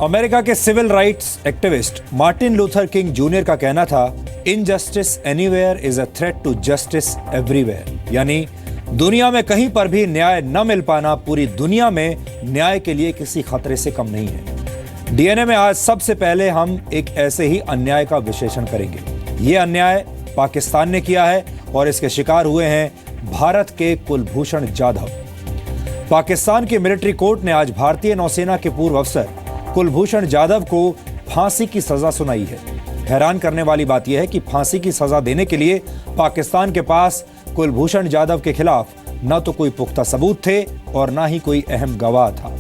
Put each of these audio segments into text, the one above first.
America के civil rights activist Martin Luther King junior का कहना था, injustice anywhere is a threat to justice everywhere. यानी दुनिया में कहीं पर भी न्याय न मिल पाना पूरी दुनिया में न्याय के लिए किसी खतरे से कम नहीं है। डीएनए में आज सबसे पहले हम एक ऐसे ही अन्याय का विश्लेषण करेंगे। ये अन्याय पाकिस्तान ने किया है और इसके शिकार हुए हैं भारत के कुलभूषण जाधव। पाकिस्तान की मिलिट्री कोर्ट ने आज भारतीय नौसेना के पूर्व अफसर कुलभूषण जाधव को फांसी की सजा सुनाई है। हैरान करने वाली बात यह है कि फांसी की सजा देने के लिए पाकिस्तान के पास कुलभूषण जाधव के खिलाफ न तो कोई पुख्ता सबूत थे और न ही कोई अहम गवाह था।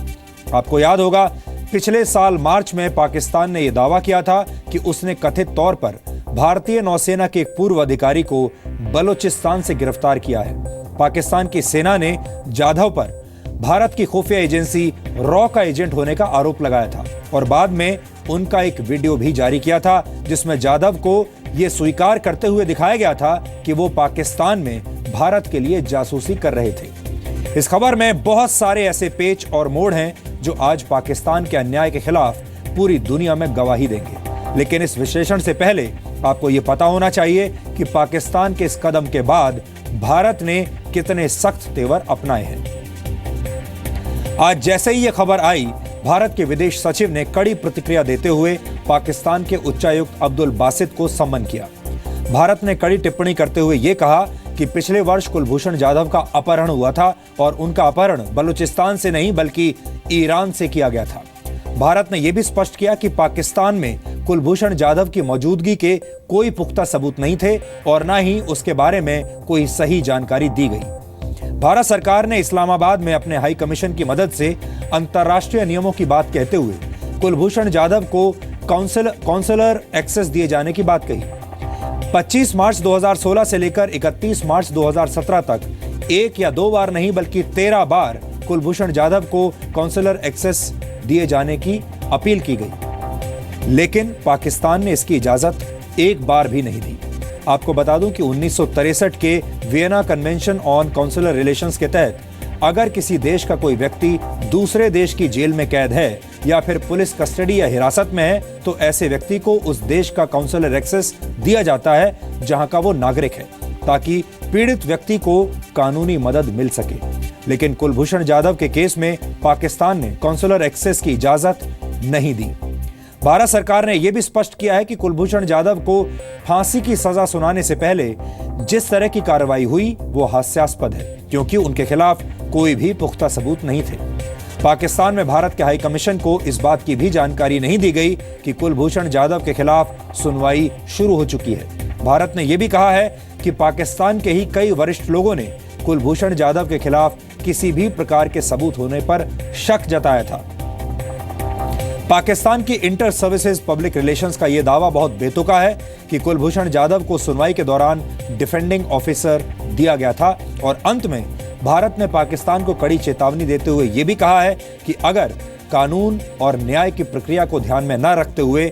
आपको याद होगा, पिछले साल मार्च में पाकिस्तान ने यह दावा किया था कि उसने कथित तौर पर भारतीय नौसेना के एक पूर्व अधिकारी को बलूचिस्तान से गिरफ्तार किया है। पाकिस्तान की सेना ने जाधव पर भारत की खुफिया एजेंसी रॉ का एजेंट होने का आरोप लगाया था और बाद में उनका एक वीडियो भी जारी किया था जिसमें जाधव को यह स्वीकार करते हुए दिखाया गया था कि वो पाकिस्तान में भारत के लिए जासूसी कर रहे थे। इस खबर में बहुत सारे ऐसे पेच और मोड़ हैं जो आज पाकिस्तान के अन्याय के खिलाफ पूरी दुनिया में गवाही देंगे। लेकिन इस विश्लेषण से पहले आपको यह पता होना चाहिए कि पाकिस्तान के इस कदम के बाद भारत ने कितने सख्त तेवर अपनाए हैं। आज जैसे ही यह खबर आई, भारत के विदेश सचिव ने कड़ी प्रतिक्रिया देते हुए पाकिस्तान के उच्चायुक्त अब्दुल बासित को सम्मन किया। भारत ने कड़ी टिप्पणी करते हुए यह कहा कि पिछले वर्ष कुलभूषण जाधव का अपहरण हुआ था और उनका अपहरण बलूचिस्तान से नहीं बल्कि ईरान से किया गया था। भारत ने यह भी स्पष्ट किया कि पाकिस्तान में कुलभूषण जाधव की मौजूदगी के कोई पुख्ता सबूत नहीं थे और न ही उसके बारे में कोई सही जानकारी दी गई। भारत सरकार ने इस्लामाबाद में अपने हाई कमीशन की मदद से अंतर्राष्ट्रीय नियमों की बात कहते हुए कुलभूषण जाधव को काउंसलर एक्सेस दिए जाने की बात कही। 25 मार्च 2016 से लेकर 31 मार्च 2017 तक एक या दो बार नहीं बल्कि 13 बार कुलभूषण जाधव को काउंसलर एक्सेस दिए जाने की अपील की गई, लेकिन पाकिस्तान ने इसकी इजाजत एक बार भी नहीं दी। आपको बता दूं कि 1963 के Vienna convention on consular relations के तहत अगर किसी देश का कोई व्यक्ति दूसरे देश की जेल में कैद है या फिर पुलिस कस्टडी या हिरासत में है तो ऐसे व्यक्ति को उस देश का काउंसलर एक्सेस दिया जाता है जहां का वो नागरिक है, ताकि पीड़ित व्यक्ति को कानूनी मदद मिल सके। लेकिन कुलभूषण जाधव के केस में पाकिस्तान ने काउंसलर एक्सेस की इजाजत नहीं दी। भारत सरकार ने यह भी स्पष्ट किया है कि कुलभूषण जाधव को फांसी की सजा सुनाने से पहले जिस तरह की कार्रवाई हुई वो हास्यास्पद है, क्योंकि उनके खिलाफ कोई भी पुख्ता सबूत नहीं थे। पाकिस्तान में भारत के हाई कमीशन को इस बात की भी जानकारी नहीं दी गई कि कुलभूषण जाधव के खिलाफ सुनवाई शुरू हो चुकी है। भारत ने यह भी कहा है कि पाकिस्तान के ही कई वरिष्ठ लोगों ने कुलभूषण जाधव के खिलाफ किसी भी प्रकार के सबूत होने पर शक जताया था। पाकिस्तान की इंटर सर्विसेज पब्लिक रिलेशंस का यह दावा बहुत बेतुका है कि कुलभूषण जाधव को सुनवाई के दौरान डिफेंडिंग ऑफिसर दिया गया था और अंत में भारत ने पाकिस्तान को कड़ी चेतावनी देते हुए यह भी कहा है कि अगर कानून और न्याय की प्रक्रिया को ध्यान में न रखते हुए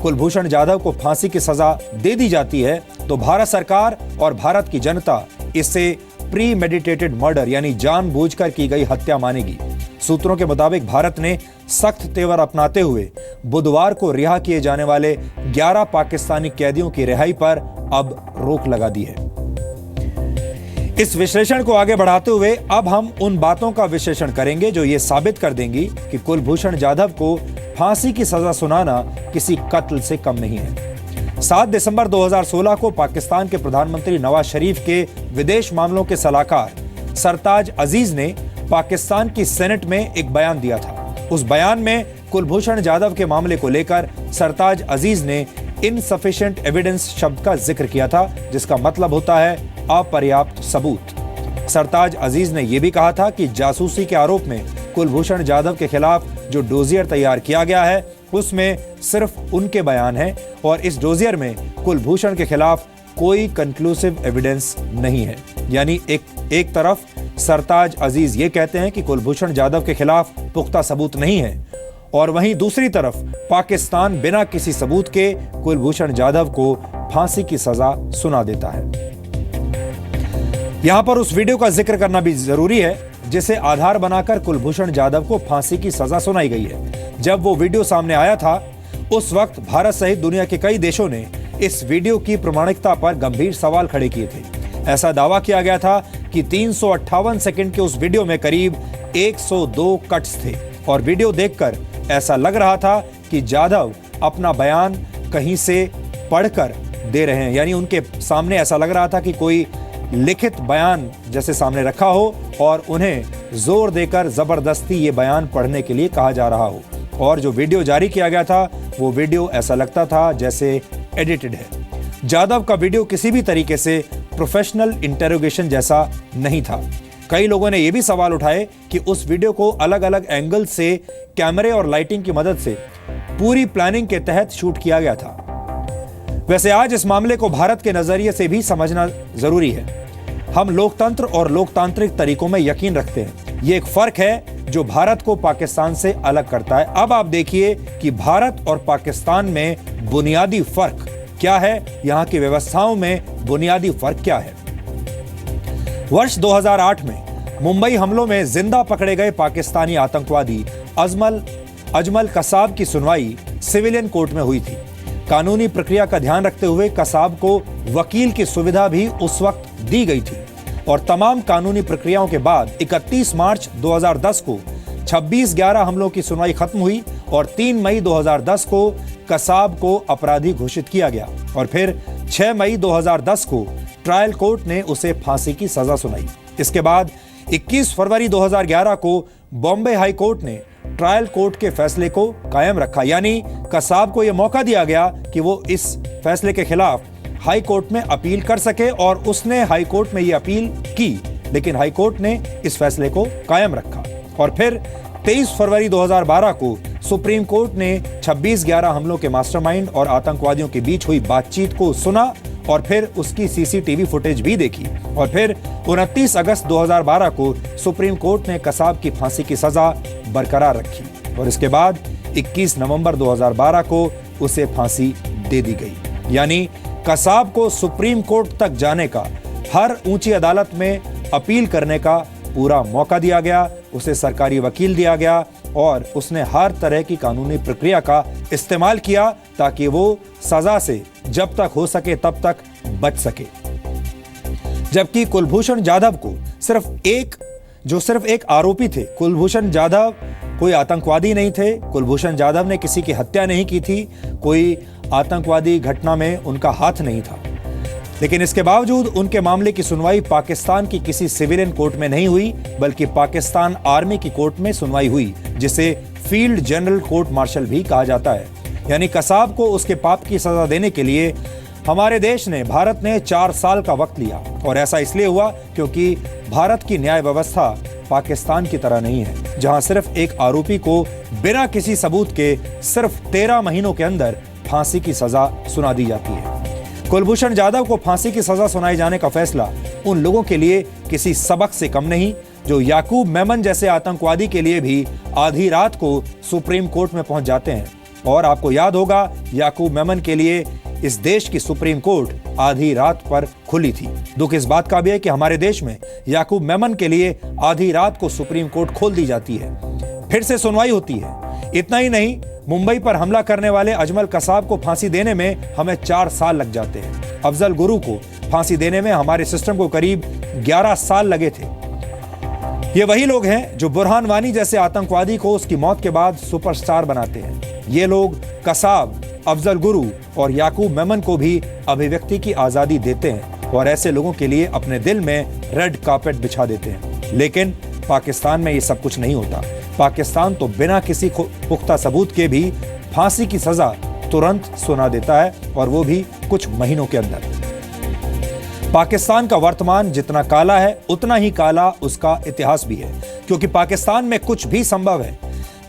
कुलभूषण जाधव को फांसी की सजा दे दी जाती है तो भारत सरकार और भारत की जनता इसे प्री मेडिटेटेड मर्डर यानी जानबूझकर की गई हत्या मानेगी। सूत्रों के मुताबिक भारत ने सख्त तेवर अपनाते हुए बुधवार को रिहा किए जाने वाले 11 पाकिस्तानी कैदियों की रिहाई पर अब रोक लगा दी है। इस विश्लेषण को आगे बढ़ाते हुए अब हम उन बातों का विश्लेषण करेंगे जो ये साबित कर देंगी कि कुलभूषण जाधव को फांसी की सजा सुनाना किसी कत्ल से कम नहीं है। 7 दिसंबर 2016 को पाकिस्तान के प्रधानमंत्री नवाज शरीफ के विदेश मामलों के सलाहकार सरताज अजीज ने पाकिस्तान की सेनेट में एक बयान दिया था। उस बयान में कुलभूषण जाधव के मामले को लेकर सरताज अजीज ने इनसफिशिएंट एविडेंस शब्द का जिक्र किया था, जिसका मतलब होता है अपर्याप्त सबूत। सरताज अजीज ने यह भी कहा था कि जासूसी के आरोप में कुलभूषण जाधव के खिलाफ जो डोजियर तैयार किया गया है उसमें सिर्फ उनके बयान हैं और इस डोजियर में कुलभूषण के खिलाफ कोई कंक्लूसिव एविडेंस नहीं है। यानी एक तरफ सरताज अजीज ये कहते हैं कि कुलभूषण जाधव के खिलाफ पुख्ता सबूत नहीं है और वहीं दूसरी तरफ पाकिस्तान बिना किसी सबूत के कुलभूषण जाधव को फांसी की सजा सुना देता है। यहां पर उस वीडियो का जिक्र करना भी जरूरी है जिसे आधार बनाकर कुलभूषण जाधव को फांसी की सजा सुनाई गई है। जब वो वीडियो सामने आया था, उस वक्त भारत सहित दुनिया के कई देशों ने इस वीडियो की प्रामाणिकता पर गंभीर सवाल खड़े किए थे। ऐसा दावा किया गया था कि 358 सेकंड के उस वीडियो में करीब 102 कट्स थे और वीडियो देखकर ऐसा लग रहा था कि जाधव अपना बयान कहीं से पढ़कर दे रहे हैं, यानी उनके सामने ऐसा लग रहा था कि कोई लिखित बयान जैसे सामने रखा हो और उन्हें जोर देकर जबरदस्ती ये बयान पढ़ने के लिए कहा जा रहा हो। और जो वीडियो जारी किया गया था वो वीडियो ऐसा लगता था जैसे एडिटेड है। जाधव का वीडियो किसी भी तरीके से प्रोफेशनल इंटेरोगेशन जैसा नहीं था। कई लोगों ने यह भी सवाल उठाए कि उस वीडियो को अलग अलग एंगल से कैमरे और लाइटिंग की मदद से पूरी प्लानिंग के तहत शूट किया गया था। वैसे आज इस मामले को भारत के नजरिए से भी समझना जरूरी है। हम लोकतंत्र और लोकतांत्रिक तरीकों में यकीन रखते हैं। ये एक फर्क है जो भारत को पाकिस्तान से अलग करता है। अब आप देखिए कि भारत और पाकिस्तान में बुनियादी फर्क क्या है, यहाँ की व्यवस्थाओं में बुनियादी फर्क क्या है। वर्ष 2008 में मुंबई हमलों में जिंदा पकड़े गए पाकिस्तानी आतंकवादी अजमल कसाब की सुनवाई सिविलियन कोर्ट में हुई थी। कानूनी प्रक्रिया का ध्यान रखते हुए कसाब को वकील की सुविधा भी उस वक्त दी गई थी और तमाम कानूनी प्रक्रियाओं के बाद 31 मार्च 2010 को 26/11 हमलों की सुनवाई खत्म हुई और 3 मई 2010 को कसाब को अपराधी घोषित किया गया और फिर 6 मई 2010 को ट्रायल कोर्ट ने उसे फांसी की सजा सुनाई। इसके बाद 21 फरवरी 2011 को बॉम्बे हाई कोर्ट ने ट्रायल कोर्ट के फैसले को कायम रखा, यानी कसाब को यह मौका दिया गया कि वो इस फैसले के खिलाफ हाई कोर्ट में अपील कर सके और उसने हाई कोर्ट में यह अपील की, लेकिन हाई कोर्ट ने इस फैसले को कायम रखा। और फिर 23 फरवरी 2012 को सुप्रीम कोर्ट ने 26/11 हमलों के मास्टरमाइंड और आतंकवादियों के बीच हुई बातचीत को सुना और फिर उसकी सीसीटीवी फुटेज भी देखी और फिर 29 अगस्त 2012 को सुप्रीम कोर्ट ने कसाब की फांसी की सजा बरकरार रखी और इसके बाद 21 नवंबर 2012 को उसे फांसी दे दी गई। यानी कसाब को सुप्रीम कोर्ट तक जाने का, हर ऊंची अदालत में अपील करने का पूरा मौका दिया गया, उसे सरकारी वकील दिया गया और उसने हर तरह की कानूनी प्रक्रिया का इस्तेमाल किया ताकि वो सजा से जब तक हो सके तब तक बच सके। जबकि कुलभूषण जाधव को सिर्फ एक आरोपी थे। कुलभूषण जाधव कोई आतंकवादी नहीं थे। कुलभूषण जाधव ने किसी की हत्या नहीं की थी, कोई आतंकवादी घटना में उनका हाथ नहीं था। लेकिन इसके बावजूद उनके मामले की सुनवाई पाकिस्तान की किसी सिविलियन कोर्ट में नहीं हुई, बल्कि पाकिस्तान आर्मी की कोर्ट में सुनवाई हुई, जिसे फील्ड जनरल कोर्ट मार्शल भी कहा जाता है। यानी कसाब को उसके पाप की सजा देने के लिए हमारे देश ने, भारत ने 4 साल का वक्त लिया और ऐसा इसलिए हुआ क्योंकि भारत की न्याय व्यवस्था पाकिस्तान की तरह नहीं है, जहां सिर्फ एक आरोपी को बिना किसी सबूत के सिर्फ 13 महीनों के अंदर फांसी की सजा सुना दी जाती है। कुलभूषण जाधव को फांसी की सजा सुनाए जाने का फैसला उन लोगों के लिए किसी सबक से कम नहीं जो याकूब मेमन जैसे आतंकवादी के लिए भी आधी रात को सुप्रीम कोर्ट में पहुंच जाते हैं। और आपको याद होगा, याकूब मेमन के लिए इस देश की सुप्रीम कोर्ट आधी रात पर खुली थी। दुख इस बात का भी है कि हमारे देश में याकूब मेमन के लिए आधी रात को सुप्रीम कोर्ट खोल दी जाती है, फिर से सुनवाई होती है। इतना ही नहीं, मुंबई पर हमला करने वाले अजमल कसाब को फांसी देने में हमें 4 साल लग जाते हैं। अफजल गुरु को फांसी देने में हमारे सिस्टम को करीब 11 साल लगे थे। ये वही लोग हैं जो बुरहान वानी जैसे आतंकवादी को उसकी मौत के बाद सुपरस्टार बनाते हैं। ये लोग कसाब, अफजल गुरु और याकूब मेमन को भी अभिव्यक्ति की आजादी देते हैं और ऐसे लोगों के लिए अपने दिल में रेड कार्पेट बिछा देते हैं। लेकिन पाकिस्तान में ये सब कुछ नहीं होता। पाकिस्तान तो बिना किसी पुख्ता सबूत के भी फांसी की सजा तुरंत सुना देता है और वो भी कुछ महीनों के अंदर। पाकिस्तान का वर्तमान जितना काला है उतना ही काला उसका इतिहास भी है, क्योंकि पाकिस्तान में कुछ भी संभव है।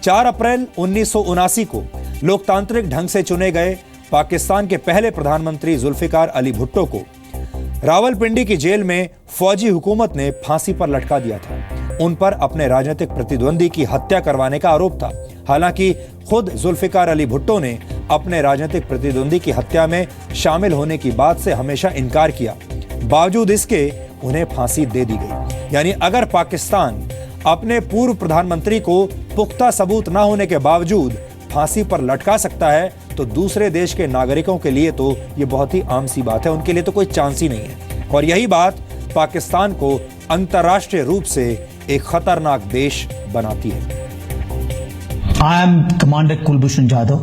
4 अप्रैल 1979 को लोकतांत्रिक ढंग से चुने गए पाकिस्तान के पहले प्रधानमंत्री जुल्फिकार अली भुट्टो को रावलपिंडी की जेल में फौजी हुकूमत ने फांसी पर लटका दिया था। उन पर अपने राजनीतिक प्रतिद्वंदी की हत्या करवाने का आरोप था। हालांकि खुद जुल्फिकार अली भुट्टो ने अपने राजनीतिक प्रतिद्वंदी की हत्या में शामिल होने की बात से हमेशा इनकार किया। बावजूद इसके उन्हें फांसी दे दी गई। यानी अगर पाकिस्तान अपने पूर्व प्रधानमंत्री को पुख्ता सबूत न होने के बावजूद फांसी पर लटका सकता है तो दूसरे देश के नागरिकों के लिए तो ये बहुत ही आम सी बात है, उनके लिए तो कोई चांस ही नहीं है। और यही बात पाकिस्तान को अंतर्राष्ट्रीय रूप से एक खतरनाक देश बनाती है। I am Commander Kulbhushan Jadhav,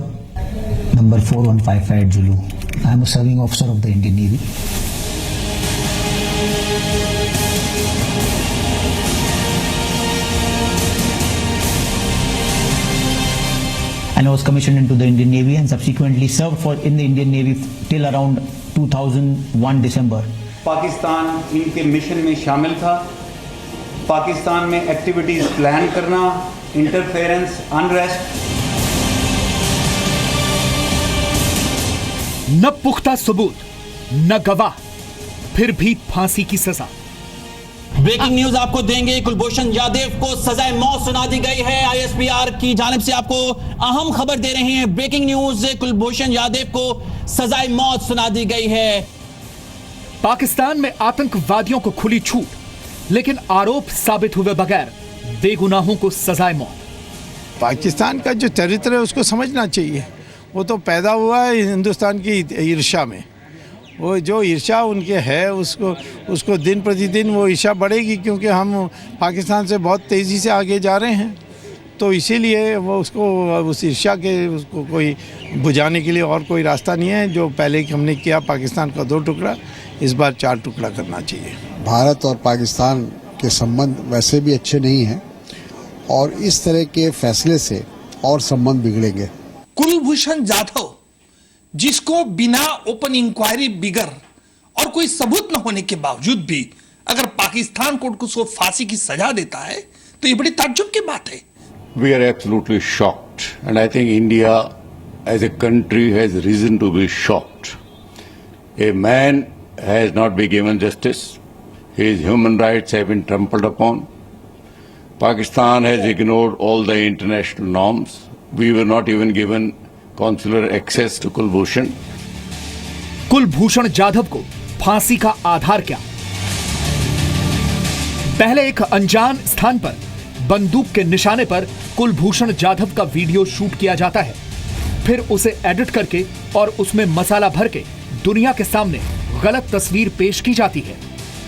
number 4155 Zulu. I am a serving officer of the Indian Navy. And I was commissioned into the Indian Navy and subsequently served in the Indian Navy till around 2001 December. Pakistan इनके mission में शामिल था। पाकिस्तान में activities plan करना, interference, unrest. न पुख्ता सबूत, न गवाह, फिर भी फांसी की सजा। ब्रेकिंग न्यूज आपको देंगे। कुलभूषण जाधव को सजाए मौत सुना दी गई है। आईएसपीआर की जानिब से आपको अहम खबर दे रहे हैं। ब्रेकिंग न्यूज, कुलभूषण जाधव को सजाए मौत सुना दी गई है। पाकिस्तान में आतंकवादियों को खुली छूट, लेकिन आरोप साबित हुए बगैर बेगुनाहों को सजाए मौत। पाकिस्तान का जो चरित्र है उसको समझना चाहिए। वो तो पैदा हुआ है हिंदुस्तान की ईर्ष्या में। वो जो ईर्ष्या उनके है उसको दिन प्रतिदिन वो ईर्ष्या बढ़ेगी, क्योंकि हम पाकिस्तान से बहुत तेज़ी से आगे जा रहे हैं। तो इसीलिए वो उसको उस ईर्ष्या के उसको कोई बुझाने के लिए और कोई रास्ता नहीं है। जो पहले हमने किया पाकिस्तान का 2 टुकड़ा, इस बार 4 टुकड़ा करना चाहिए। भारत और पाकिस्तान के संबंध वैसे भी अच्छे नहीं हैं और इस तरह के फैसले से और संबंध बिगड़ेंगे। कुलभूषण जाधव, जिसको बिना ओपन इंक्वायरी बिगर और कोई सबूत न होने के बावजूद भी अगर पाकिस्तान कोर्ट उसको फांसी की सजा देता है तो ये बड़ी ताज्जुब की बात है। We are absolutely shocked, and I think India as a country has reason to be shocked. A man has not been given justice. His human rights have been trampled upon. Pakistan has ignored all the international norms. We were not even given consular access to Kulbhushan. Kulbhushan Jadhav को फांसी का आधार क्या? पहले एक अनजान स्थान पर बंदूक के निशाने पर कुलभूषण जाधव का वीडियो शूट किया जाता है, फिर उसे एडिट करके और उसमें मसाला भर के दुनिया के सामने गलत तस्वीर पेश की जाती है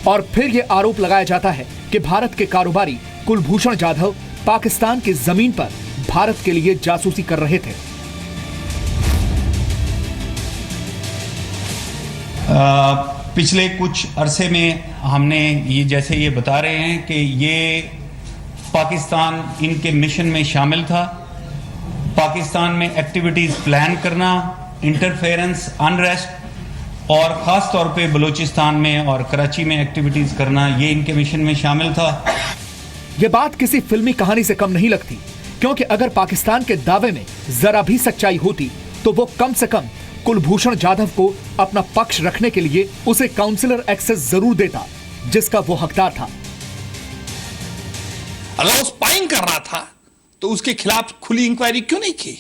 और फिर यह आरोप लगाया जाता है कि भारत के कारोबारी कुलभूषण जाधव पाकिस्तान की जमीन पर भारत के लिए जासूसी कर रहे थे। पिछले कुछ अरसे में हमने ये बता रहे हैं कि ये पाकिस्तान इनके मिशन में शामिल था। पाकिस्तान में एक्टिविटीज प्लान करना, इंटरफेरेंस, अनरेस्ट और ख़ास तौर पे बलूचिस्तान में और कराची में एक्टिविटीज करना, ये इनके मिशन में शामिल था। ये बात किसी फिल्मी कहानी से कम नहीं लगती, क्योंकि अगर पाकिस्तान के दावे में जरा भी सच्चाई होती तो वो कम से कम कुलभूषण जाधव को अपना पक्ष रखने के लिए उसे काउंसिलर एक्सेस जरूर देता, जिसका वो हकदार था। अगर वो स्पाइंग कर रहा था तो उसके खिलाफ खुली इंक्वायरी क्यों नहीं की?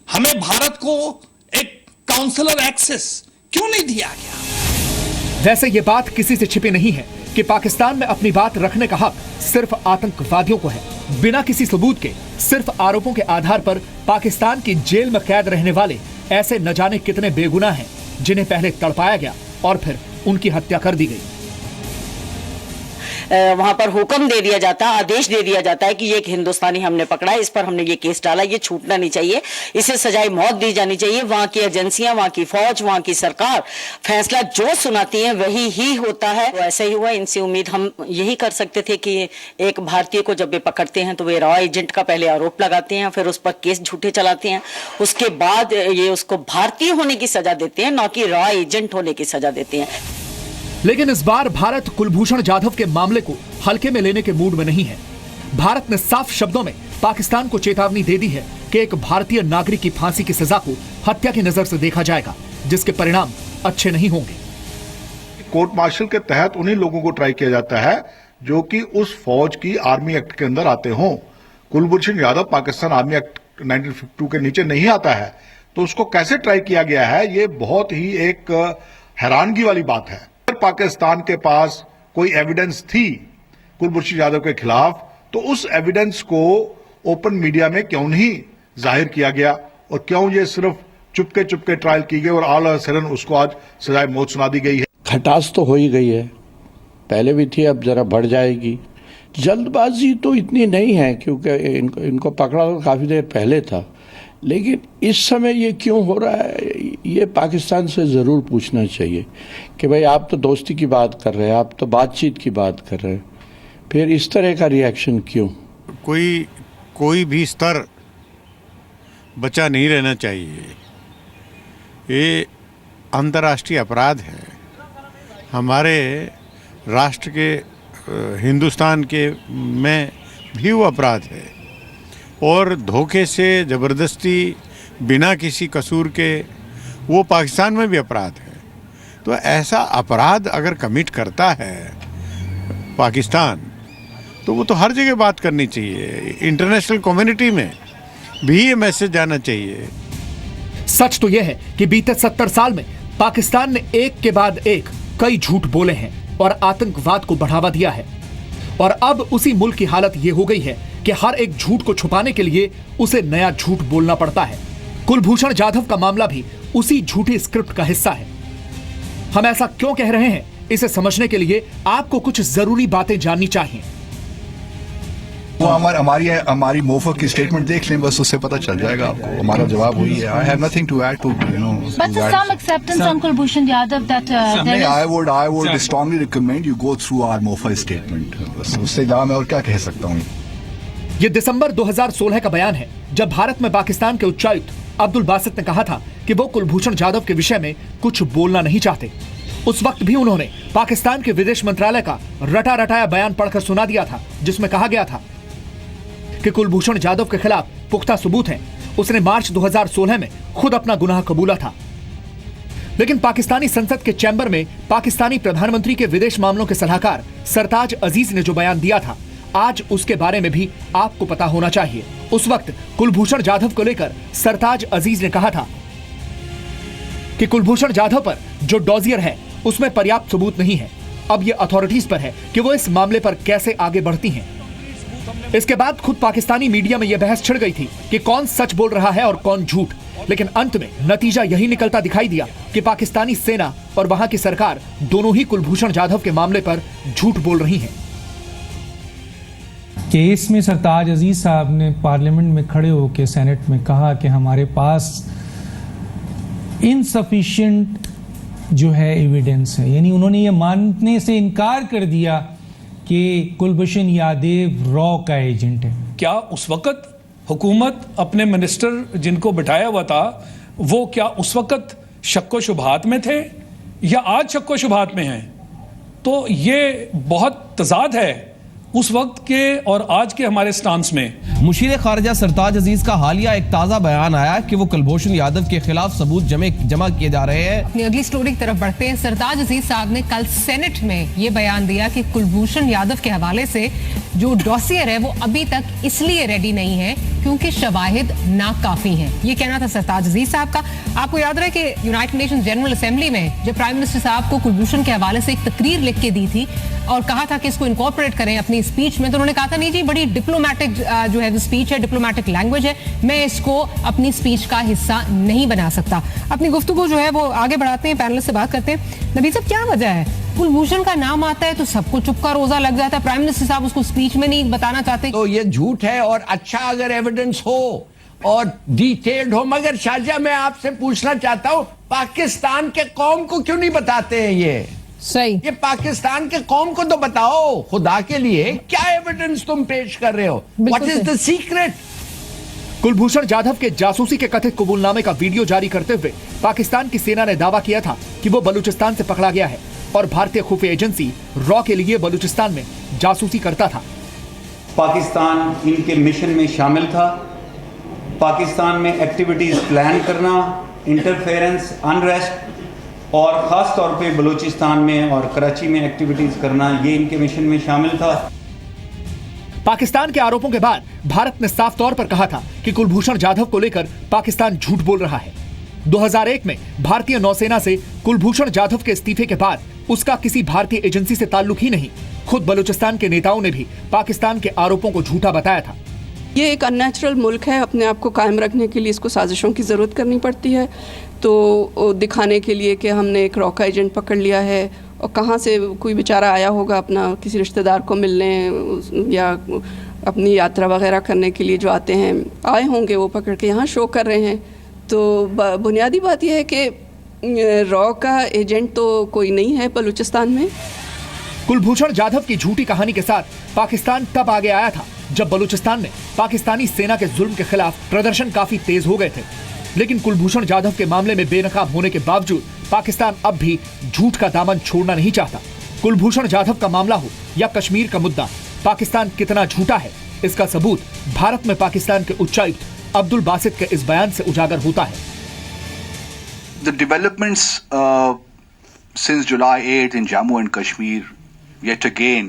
हमें भारत को एक काउंसिलर एक्सेस क्यों नहीं दिया गया? वैसे ये बात किसी से छिपी नहीं है कि पाकिस्तान में अपनी बात रखने का हक सिर्फ आतंकवादियों को है। बिना किसी सबूत के, सिर्फ आरोपों के आधार पर पाकिस्तान की जेल में कैद रहने वाले ऐसे न जाने कितने बेगुनाह हैं, जिन्हें पहले तड़पाया गया और फिर उनकी हत्या कर दी गई। वहां पर हुक्म दे दिया जाता है, आदेश दे दिया जाता है कि ये एक हिंदुस्तानी हमने पकड़ा है, इस पर हमने ये केस डाला, ये छूटना नहीं चाहिए, इसे सजाए मौत दी जानी चाहिए। वहां की एजेंसियां, वहां की फौज, वहां की सरकार फैसला जो सुनाती है वही ही होता है। तो ऐसा ही हुआ। इनसे उम्मीद हम यही कर सकते थे कि एक भारतीय को जब वे पकड़ते हैं तो वे रॉ एजेंट का पहले आरोप लगाते हैं, फिर उस पर केस झूठे चलाते हैं, उसके बाद ये उसको भारतीय होने की सजा देते हैं, न कि रॉ एजेंट होने की सजा देते हैं। लेकिन इस बार भारत कुलभूषण जाधव के मामले को हल्के में लेने के मूड में नहीं है। भारत ने साफ शब्दों में पाकिस्तान को चेतावनी दे दी है कि एक भारतीय नागरिक की फांसी की सजा को हत्या की नजर से देखा जाएगा, जिसके परिणाम अच्छे नहीं होंगे। कोर्ट मार्शल के तहत उन्हीं लोगों को ट्राई किया जाता है जो कि उस फौज की आर्मी एक्ट के अंदर आते हों। कुलभूषण जाधव पाकिस्तान आर्मी एक्ट 1952 के नीचे नहीं आता है, तो उसको कैसे ट्राई किया गया है, ये बहुत ही एक हैरानगी वाली बात है। अगर पाकिस्तान के पास कोई एविडेंस थी कुलभूषण जाधव के खिलाफ, तो उस एविडेंस को ओपन मीडिया में क्यों नहीं जाहिर किया गया और क्यों ये सिर्फ चुपके चुपके ट्रायल की गई और ऑल ऑफ सडन उसको आज सजाए मौत सुना दी गई है। खटास तो हो ही गई है, पहले भी थी, अब जरा बढ़ जाएगी। जल्दबाजी तो इतनी नहीं है क्योंकि इनको पकड़ा तो काफ़ी देर पहले था, लेकिन इस समय ये क्यों हो रहा है ये पाकिस्तान से ज़रूर पूछना चाहिए कि भाई आप तो दोस्ती की बात कर रहे हैं, आप तो बातचीत की बात कर रहे हैं, फिर इस तरह का रिएक्शन क्यों? कोई भी स्तर बचा नहीं रहना चाहिए। ये अंतर्राष्ट्रीय अपराध है, हमारे राष्ट्र के हिंदुस्तान के में भी वो अपराध है और धोखे से ज़बरदस्ती बिना किसी कसूर के वो पाकिस्तान में भी अपराध है। तो ऐसा अपराध अगर कमिट करता है पाकिस्तान तो वो तो हर जगह बात करनी चाहिए, इंटरनेशनल कम्युनिटी में भी ये मैसेज जाना चाहिए। सच तो यह है कि बीते 70 साल में पाकिस्तान ने एक के बाद एक कई झूठ बोले हैं और आतंकवाद को बढ़ावा दिया है, और अब उसी मुल्क की हालत यह हो गई है कि हर एक झूठ को छुपाने के लिए उसे नया झूठ बोलना पड़ता है। कुलभूषण जाधव का मामला भी उसी झूठी स्क्रिप्ट का हिस्सा है। हम ऐसा क्यों कह रहे हैं, इसे समझने के लिए आपको कुछ जरूरी बातें जाननी चाहिए। वो हमारी मोफक की स्टेटमेंट देख लें, बस उससे पता चल जाएगा आपको। हमारा जवाब वही है। I have nothing to add to But there's some acceptance on Kulbhushan Yadav that there is... I would strongly recommend you go through our MOFA statement। बस उससे ज्यादा मैं और क्या कह सकता हूँ। ये दिसंबर 2016 का बयान है, जब भारत में पाकिस्तान के उच्चायुक्त अब्दुल बासित ने कहा था कि वो कुलभूषण जाधव के विषय में कुछ बोलना नहीं चाहते। उस वक्त भी उन्होंने पाकिस्तान के विदेश मंत्रालय का रटा रटाया बयान पढ़कर सुना दिया था, जिसमें कहा गया था कि कुलभूषण जाधव के खिलाफ पुख्ता सबूत हैं। उसने मार्च 2016 में खुद अपना गुनाह कबूला था। लेकिन पाकिस्तानी संसद के चैम्बर में पाकिस्तानी प्रधानमंत्री के विदेश मामलों के सलाहकार सरताज अजीज ने जो बयान दिया था, आज उसके बारे में भी आपको पता होना चाहिए। उस वक्त कुलभूषण जाधव को लेकर सरताज अजीज ने कहा था कि कुलभूषण जाधव पर जो डॉजियर है उसमें पर्याप्त सबूत नहीं है। अब यह अथॉरिटीज पर है कि वो इस मामले पर कैसे आगे बढ़ती हैं। इसके बाद खुद पाकिस्तानी मीडिया में यह बहस छिड़ गई थी कि कौन सच बोल रहा है और कौन झूठ, लेकिन अंत में नतीजा यही निकलता दिखाई दिया कि पाकिस्तानी सेना और वहां की सरकार दोनों ही कुलभूषण जाधव के मामले पर झूठ बोल रही हैं। केस में सरताज अजीज साहब ने पार्लियामेंट में खड़े होकर सेनेट में कहा कि हमारे पास इनसफिशिएंट जो है एविडेंस है, यानी उन्होंने ये मानने से इनकार कर दिया कि कुलभूषण यादव रॉ का एजेंट है। क्या उस वक्त हुकूमत अपने मिनिस्टर जिनको बिठाया हुआ था वो क्या उस वक्त शक्को शुबहात में थे या आज शक्को शुबहात में हैं? तो ये बहुत तजाद है उस वक्त के और आज के हमारे स्टांस में। मुशीर खारजा सरताज अजीज का हालिया एक ताजा बयान आया कि वो कुलभूषण यादव के खिलाफ सबूत जमा किए जा रहे हैं। अपनी अगली स्टोरी की तरफ बढ़ते हैं। सरताज अजीज साहब ने कल सेनेट में ये बयान दिया कि कुलभूषण यादव के हवाले से जो डॉसियर है वो अभी तक इसलिए रेडी नहीं है क्योंकि शवाहिद नाकाफी हैं। ये कहना था सरताज अजीज साहब का। आपको याद रहे कि यूनाइटेड नेशंस जनरल असेंबली में जब प्राइम मिनिस्टर साहब को कुलभूषण के हवाले से एक तकरीर लिख के दी थी और कहा था कि इसको इनकॉर्पोरेट करें अपनी स्पीच में, तो उन्होंने कहा था नहीं जी, बड़ी डिप्लोमेटिक जो है स्पीच है, डिप्लोमेटिक लैंग्वेज है, मैं इसको अपनी स्पीच का हिस्सा नहीं बना सकता। अपनी गुफ्तगू जो है वो आगे बढ़ाते हैं, पैनलिस्ट से बात करते हैं। नबी साहब, क्या वजह है कुलभूषण का नाम आता है तो सबको चुप का रोजा लग जाता है, प्राइम मिनिस्टर साहब उसको स्पीच में नहीं बताना चाहते? तो ये झूठ है और अच्छा अगर एविडेंस हो और डिटेल्ड हो, मगर शाहजहां मैं आपसे पूछना चाहता हूं पाकिस्तान के कौम को क्यों नहीं बताते हैं? ये सही, ये पाकिस्तान के कौम को तो बताओ खुदा के लिए, क्या एविडेंस तुम पेश कर रहे हो? What is the secret? Kulbhushan Jadhav के जासूसी के कथित कबूलनामे का वीडियो जारी करते हुए पाकिस्तान की सेना ने दावा किया था कि वो बलूचिस्तान से पकड़ा गया है और भारतीय खुफिया एजेंसी रॉ के लिए बलूचिस्तान में जासूसी करता था। पाकिस्तान इनके मिशन में शामिल था। पाकिस्तान में एक्टिविटीज प्लान करना, इंटरफेरेंस, अनरेस्ट और ख़ास तौर पे बलूचिस्तान में और कराची में एक्टिविटीज करना, ये इनके मिशन में शामिल था। पाकिस्तान के आरोपों के बाद भारत ने साफ तौर पर कहा था कि कुलभूषण जाधव को लेकर पाकिस्तान झूठ बोल रहा है। 2001 में भारतीय नौसेना से कुलभूषण जाधव के इस्तीफे के बाद उसका किसी भारतीय एजेंसी से ताल्लुक ही नहीं। खुद बलूचिस्तान के नेताओं ने भी पाकिस्तान के आरोपों को झूठा बताया था। ये एक अननेचुरल मुल्क है, अपने आप को कायम रखने के लिए इसको साजिशों की ज़रूरत करनी पड़ती है। तो दिखाने के लिए कि हमने एक रॉ का एजेंट पकड़ लिया है और कहाँ से कोई बेचारा आया होगा अपना किसी रिश्तेदार को मिलने या अपनी यात्रा वगैरह करने के लिए जो आते हैं, आए होंगे वो पकड़ के यहाँ शो कर रहे हैं। तो बुनियादी बात यह है कि रॉ का एजेंट तो कोई नहीं है बलूचिस्तान में। कुलभूषण जाधव की झूठी कहानी के साथ पाकिस्तान तब आगे आया था जब बलूचिस्तान में पाकिस्तानी सेना के जुल्म के खिलाफ प्रदर्शन काफी तेज हो गए थे। लेकिन कुलभूषण जाधव के मामले में बेनकाब होने के बावजूद पाकिस्तान अब भी झूठ का दामन छोड़ना नहीं चाहता। कुलभूषण जाधव का मामला हो या कश्मीर का मुद्दा, पाकिस्तान कितना झूठा है इसका सबूत भारत में पाकिस्तान के उच्चायुक्त अब्दुल बासित के इस बयान से उजागर होता है। The developments since July 8th in Jammu and Kashmir yet again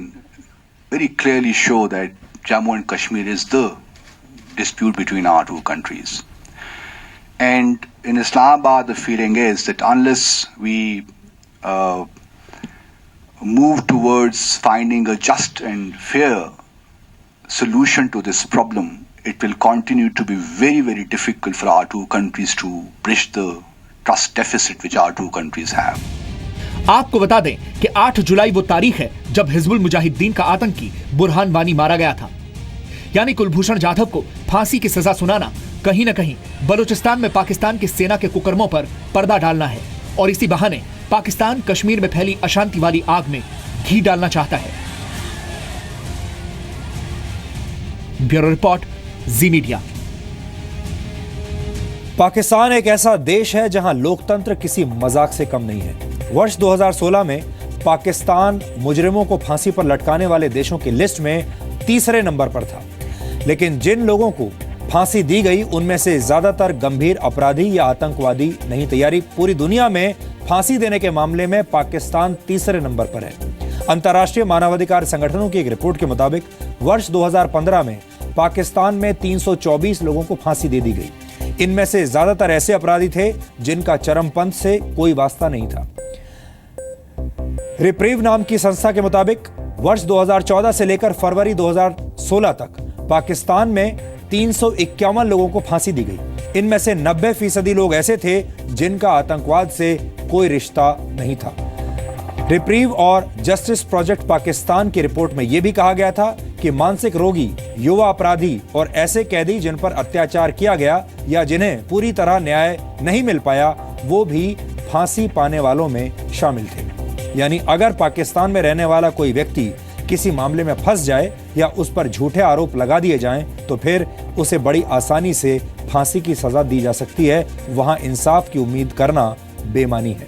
very clearly show that Jammu and Kashmir is the dispute between our two countries. And in Islamabad, the feeling is that unless we move towards finding a just and fair solution to this problem, it will continue to be very, very difficult for our two countries to bridge the trust deficit which our two countries have. आपको बता दें कि 8 जुलाई वो तारीख है जब हिजबुल मुजाहिदीन का आतंकी बुरहान वानी मारा गया था। यानी कुलभूषण जाधव को फांसी की सजा सुनाना कहीं न कहीं बलूचिस्तान में पाकिस्तान की सेना के कुकर्मों पर पर्दा डालना है और इसी बहाने पाकिस्तान कश्मीर में फैली अशांति वाली आग में घी डालना चाहता है। ब्यूरो रिपोर्ट, जी मीडिया। पाकिस्तान एक ऐसा देश है जहां लोकतंत्र किसी मजाक से कम नहीं है। वर्ष 2016 में पाकिस्तान मुजरिमों को फांसी पर लटकाने वाले देशों की लिस्ट में तीसरे नंबर पर था। लेकिन जिन लोगों को फांसी दी गई उनमें से ज्यादातर गंभीर अपराधी या आतंकवादी नहीं थे। यानी पूरी दुनिया में फांसी देने के मामले में पाकिस्तान तीसरे नंबर पर है। अंतर्राष्ट्रीय मानवाधिकार संगठनों की एक रिपोर्ट के मुताबिक वर्ष 2015 में पाकिस्तान में 324 लोगों को फांसी दे दी गई। इनमें से ज्यादातर ऐसे अपराधी थे जिनका चरमपंथ से कोई वास्ता नहीं था। रिप्रीव नाम की संस्था के मुताबिक वर्ष 2014 से लेकर फरवरी 2016 तक पाकिस्तान में 351 लोगों को फांसी दी गई। इनमें से 90% लोग ऐसे थे जिनका आतंकवाद से कोई रिश्ता नहीं था। रिप्रीव और जस्टिस प्रोजेक्ट पाकिस्तान की रिपोर्ट में यह भी कहा गया था कि मानसिक रोगी, युवा अपराधी और ऐसे कैदी जिन पर अत्याचार किया गया या जिन्हें पूरी तरह न्याय नहीं मिल पाया, वो भी फांसी पाने वालों में शामिल थे। यानी अगर पाकिस्तान में रहने वाला कोई व्यक्ति किसी मामले में फंस जाए या उस पर झूठे आरोप लगा दिए जाएं, तो फिर उसे बड़ी आसानी से फांसी की सजा दी जा सकती है। वहां इंसाफ की उम्मीद करना बेमानी है।